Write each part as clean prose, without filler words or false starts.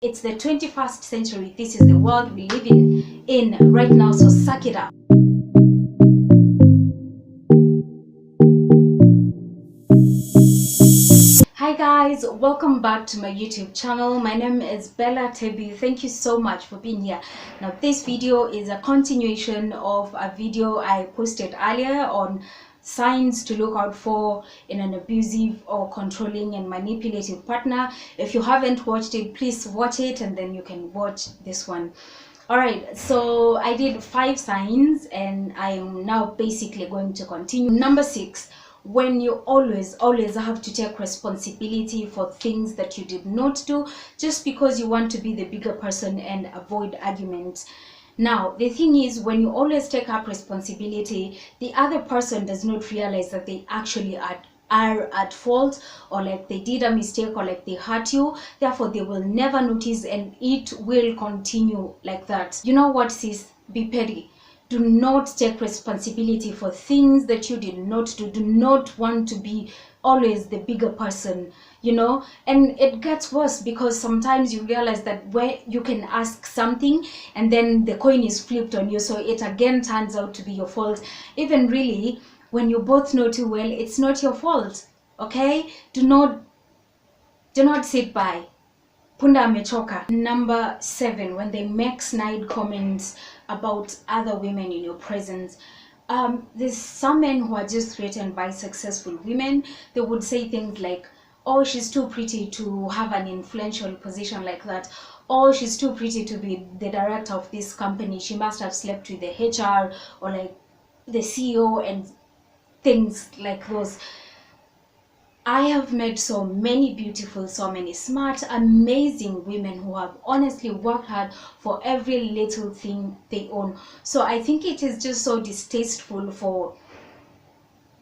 It's the 21st century. This is the world we live in right now, so suck it up. Hi guys, welcome back to my YouTube channel. My name is Tebby. Thank you so much for being here. Now this video is a continuation of a video I posted earlier on signs to look out for in an abusive or controlling and manipulative partner. If you haven't watched it, please watch it and then you can watch this one. Alright, so I did 5 signs and I am now basically going to continue. Number 6, when you always have to take responsibility for things that you did not do just because you want to be the bigger person and avoid arguments. Now, the thing is, when you always take up responsibility, the other person does not realize that they actually are at fault, or like they did a mistake, or like they hurt you. Therefore, they will never notice and it will continue like that. You know what, sis? Be petty. Do not take responsibility for things that you did not do. Do not want to be always the bigger person, you know. And it gets worse because sometimes you realize that where you can ask something and then the coin is flipped on you, so it again turns out to be your fault, even really when you both know too well it's not your fault. Okay, do not sit by. Punda amechoka. Number 7, when they make snide comments about other women in your presence. There's some men who are just threatened by successful women. They would say things like, oh, she's too pretty to have an influential position like that. Oh, she's too pretty to be the director of this company. She must have slept with the HR or like the CEO and things like those. I have met so many beautiful, so many smart, amazing women who have honestly worked hard for every little thing they own. So I think it is just so distasteful for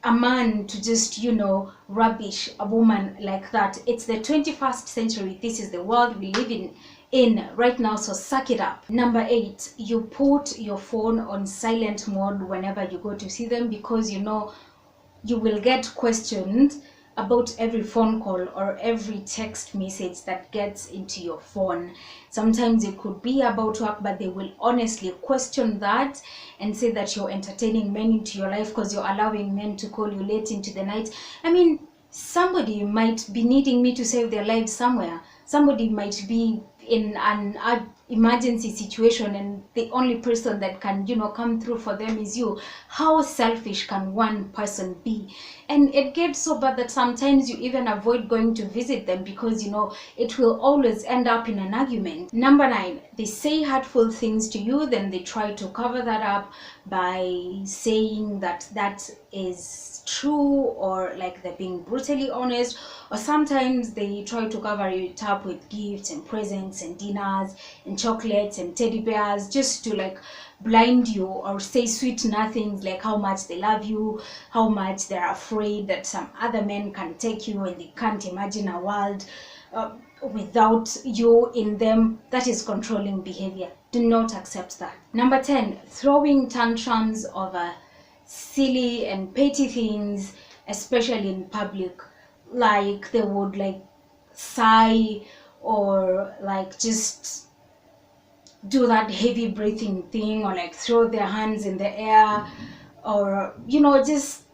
a man to just, you know, rubbish a woman like that. It's the 21st century. This is the world we live in right now, so suck it up. Number 8, you put your phone on silent mode whenever you go to see them, because you know you will get questioned about every phone call or every text message that gets into your phone. Sometimes it could be about work, but they will honestly question that and say that you're entertaining men into your life because you're allowing men to call you late into the night. I mean, somebody might be needing me to save their lives somewhere. Somebody might be in an emergency situation and the only person that can, you know, come through for them is you. How selfish can one person be? And it gets so bad that sometimes you even avoid going to visit them because you know it will always end up in an argument. Number 9, they say hurtful things to you, then they try to cover that up by saying that that is true, or like they're being brutally honest, or sometimes they try to cover it up with gifts and presents and dinners and chocolates and teddy bears just to like blind you, or say sweet nothings like how much they love you, how much they're afraid that some other men can take you and they can't imagine a world without you in them. That is controlling behavior. Do not accept that. Number 10, throwing tantrums over silly and petty things, especially in public. Like they would like sigh or like just do that heavy breathing thing, or like throw their hands in the air, or you know, just,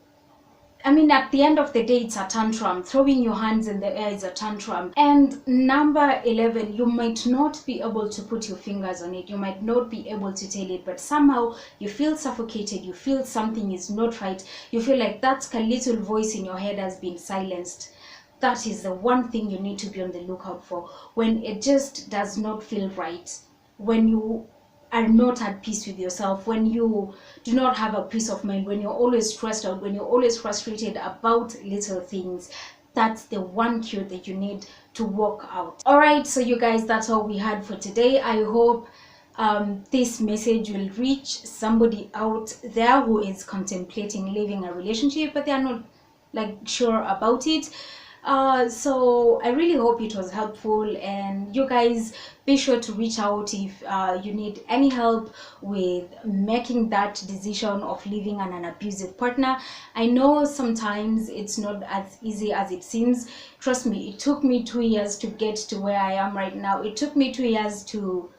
I mean, at the end of the day, it's a tantrum. Throwing your hands in the air is a tantrum. And number 11, you might not be able to put your fingers on it. You might not be able to tell it, but somehow you feel suffocated. You feel something is not right. You feel like that little voice in your head has been silenced. That is the one thing you need to be on the lookout for. When it just does not feel right. When you are not at peace with yourself, when you do not have a peace of mind, when you're always stressed out, when you're always frustrated about little things, that's the one cue that you need to work out. All right, so you guys, that's all we had for today. I hope this message will reach somebody out there who is contemplating leaving a relationship, but they are not like sure about it. So I really hope it was helpful, and you guys be sure to reach out if you need any help with making that decision of leaving an abusive partner. I know sometimes it's not as easy as it seems. Trust me, it took me 2 years to get to where I am right now. It took me 2 years to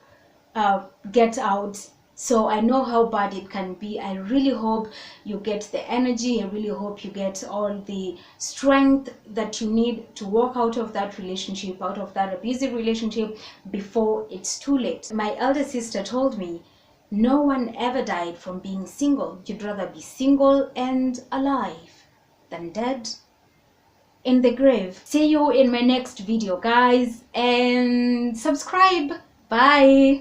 get out, so I know how bad it can be. I really hope you get the energy. I really hope you get all the strength that you need to walk out of that relationship, out of that abusive relationship, before it's too late. My elder sister told me, no one ever died from being single. You'd rather be single and alive than dead in the grave. See you in my next video, guys, and subscribe. Bye.